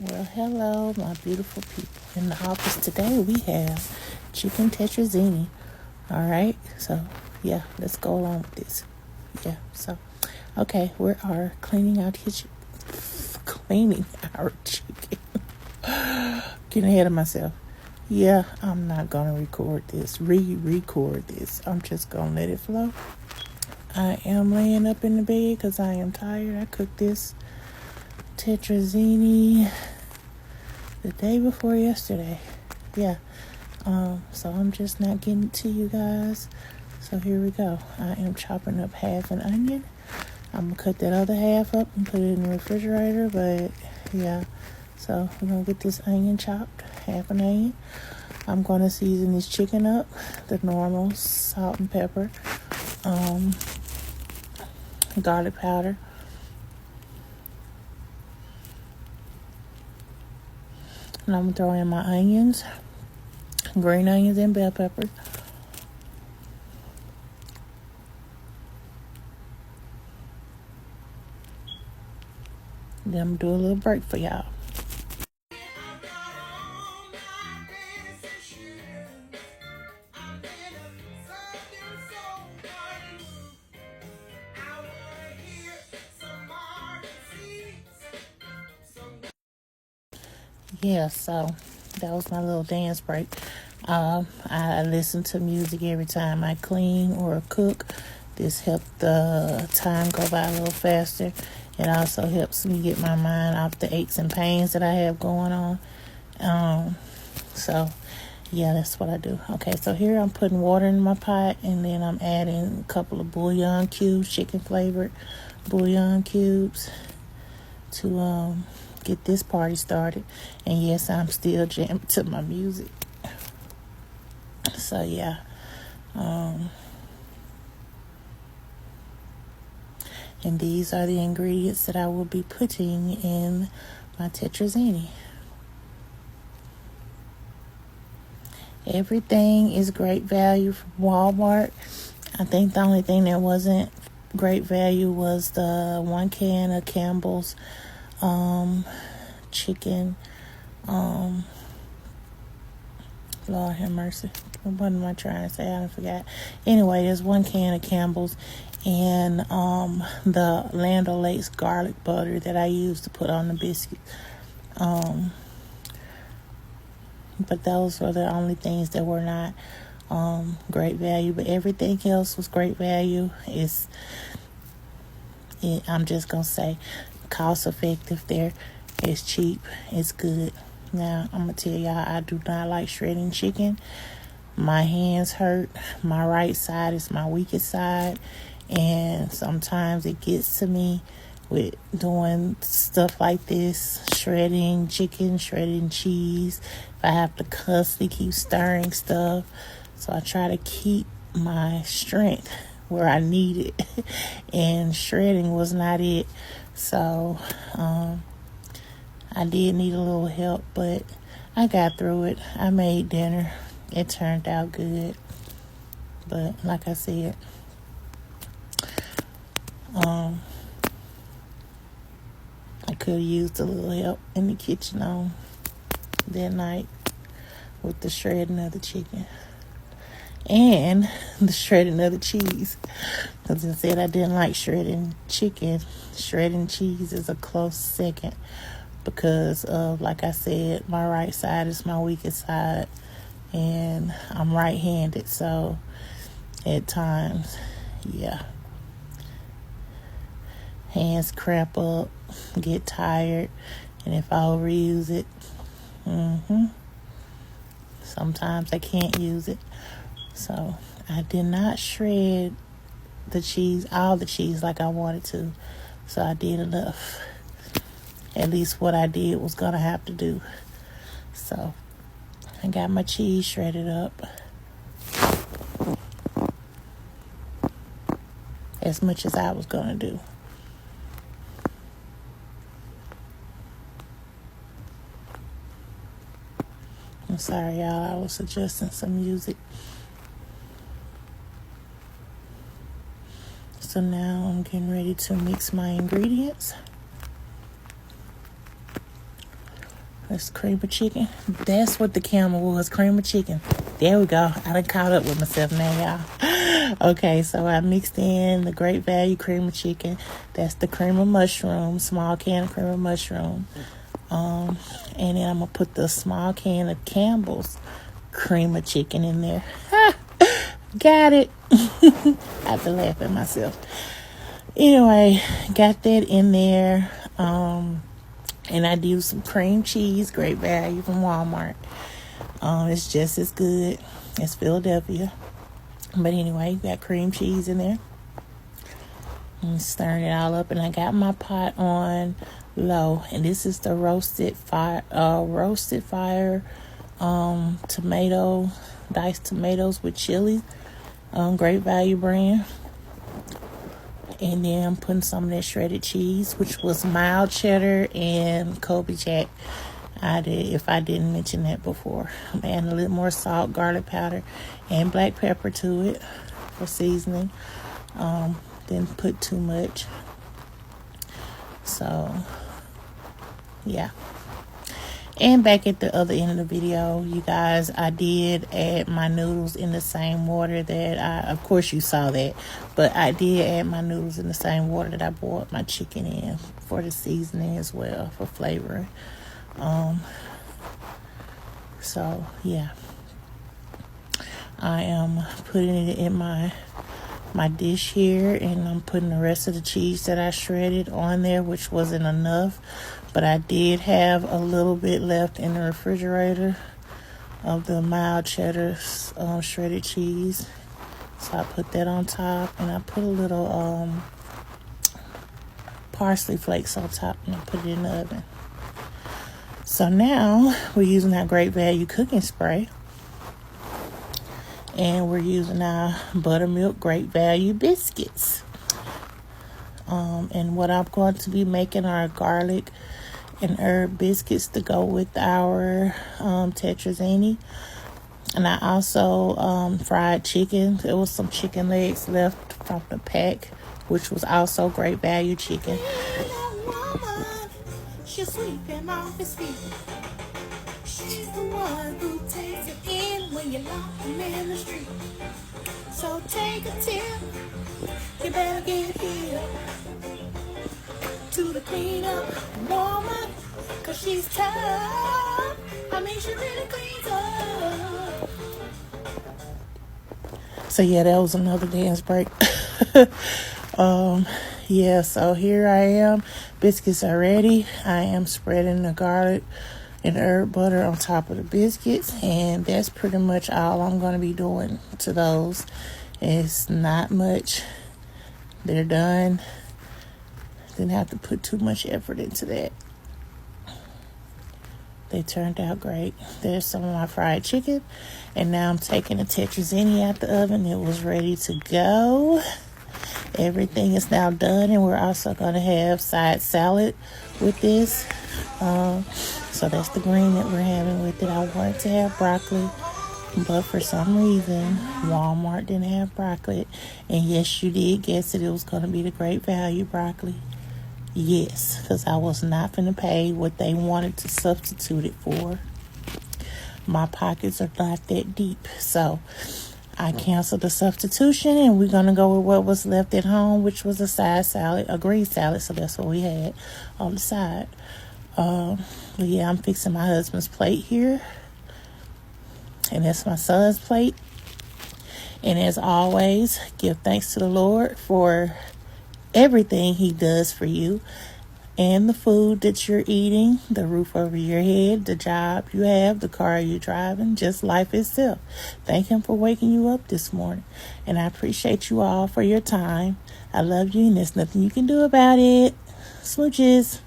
Well, hello, my beautiful people. In the office today, we have chicken Tetrazini. All right, so yeah, let's go along with this. Yeah, so okay, we are cleaning our kitchen, cleaning our chicken. Getting ahead of myself. Yeah, I'm not gonna record this, re-record this. I'm just gonna let it flow. I am laying up in the bed because I am tired. I cooked this Tetrazini the day before yesterday. Yeah. So I'm just not getting it to you guys. So here we go. I am chopping up half an onion. I'm gonna cut that other half up and put it in the refrigerator. But yeah, so we're gonna get this onion chopped, half an onion. I'm gonna season this chicken up, the normal salt and pepper, garlic powder. And I'm gonna throw in my onions, green onions and bell peppers. Then I'm gonna do a little break for y'all. Yeah, so that was my little dance break. I listen to music every time I clean or cook. This helps the time go by a little faster. It also helps me get my mind off the aches and pains that I have going on. So yeah, that's what I do. Okay, so here I'm putting water in my pot, and then I'm adding a couple of bouillon cubes, chicken flavored bouillon cubes, to get this party started. And yes, I'm still jamming to my music. So yeah, and these are the ingredients that I will be putting in my Tetrazini. Everything is great value from Walmart. I think the only thing that wasn't great value was the 1 can of Campbell's chicken. Lord have mercy. What am I trying to say? I forgot. Anyway, there's 1 can of Campbell's and the Land O'Lakes garlic butter that I use to put on the biscuit. But those were the only things that were not great value. But everything else was great value. I'm just gonna say, cost effective. There, it's cheap. It's good. Now I'm gonna tell y'all, I do not like shredding chicken. My hands hurt. My right side is my weakest side, and sometimes it gets to me with doing stuff like this, shredding chicken, shredding cheese. If I have to constantly keep stirring stuff, so I try to keep my strength where I need it, and shredding was not it. So I did need a little help, but I got through it. I made dinner. It turned out good. But like I said, I could have used a little help in the kitchen on that night with the shredding of the chicken and the shredding of the cheese. Because I said I didn't like shredding chicken. Shredding cheese is a close second. Because of, like I said, my right side is my weakest side, and I'm right-handed, so at times, yeah, hands cramp up, get tired, and if I overuse it, sometimes I can't use it. So I did not shred the cheese, all the cheese, like I wanted to. So I did enough. At least what I did was gonna have to do. So I got my cheese shredded up as much as I was gonna do. I'm sorry, y'all. I was adjusting some music. So now I'm getting ready to mix my ingredients. That's cream of chicken. That's what the camera was, cream of chicken. There we go. I done caught up with myself now, y'all. Okay, so I mixed in the Great Value cream of chicken. That's the cream of mushroom, small can of cream of mushroom. And then I'm going to put the small can of Campbell's cream of chicken in there. Got it. I have to laugh at myself. Anyway, got that in there. And I do some cream cheese, Great Value from Walmart. It's just as good as Philadelphia. But anyway, got cream cheese in there. And stirring it all up. And I got my pot on low. And this is the roasted fire tomato, diced tomatoes with chili. Great Value brand. And then I'm putting some of that shredded cheese, which was mild cheddar and Colby Jack. If I didn't mention that before. I'm adding a little more salt, garlic powder, and black pepper to it for seasoning. Didn't put too much. So, yeah. And back at the other end of the video, you guys, I did add my noodles in the same water that of course you saw that, but I did add my noodles in the same water that I boiled my chicken in for the seasoning as well, for flavoring. So, yeah. I am putting it in my dish here, and I'm putting the rest of the cheese that I shredded on there, which wasn't enough. But I did have a little bit left in the refrigerator of the mild cheddar shredded cheese. So I put that on top, and I put a little parsley flakes on top, and I put it in the oven. So now we're using our Great Value cooking spray. And we're using our buttermilk Great Value biscuits. And what I'm going to be making are garlic and herb biscuits to go with our Tetrazini. And I also fried chicken. There was some chicken legs left from the pack, which was also Great Value chicken. She's sweeping off his feet. She's the one who takes it in when you lock him in the street. So take a tip. You better get here to the clean up woman, 'cause she's tough. I mean, she really cleans up. So yeah, that was another dance break. Yeah, so here I am. Biscuits are ready. I am spreading the garlic and herb butter on top of the biscuits, and that's pretty much all I'm going to be doing to those. It's not much. They're done. Didn't have to put too much effort into that. They turned out great. There's some of my fried chicken, and now I'm taking the Tetrazini out the oven. It was ready to go. Everything is now done, and we're also going to have side salad with this. So that's the green that we're having with it. I wanted to have broccoli, but for some reason Walmart didn't have broccoli. And yes, you did guess it was going to be the Great Value broccoli. Yes, because I was not going to pay what they wanted to substitute it for. My pockets are not that deep, so I canceled the substitution, and we're going to go with what was left at home, which was a side salad, a green salad. So that's what we had on the side. But yeah, I'm fixing my husband's plate here, and that's my son's plate. And as always, give thanks to the Lord for everything he does for you, and the food that you're eating, the roof over your head, the job you have, the car you're driving, just life itself. Thank him for waking you up this morning. And I appreciate you all for your time. I love you, and there's nothing you can do about it. Smooches.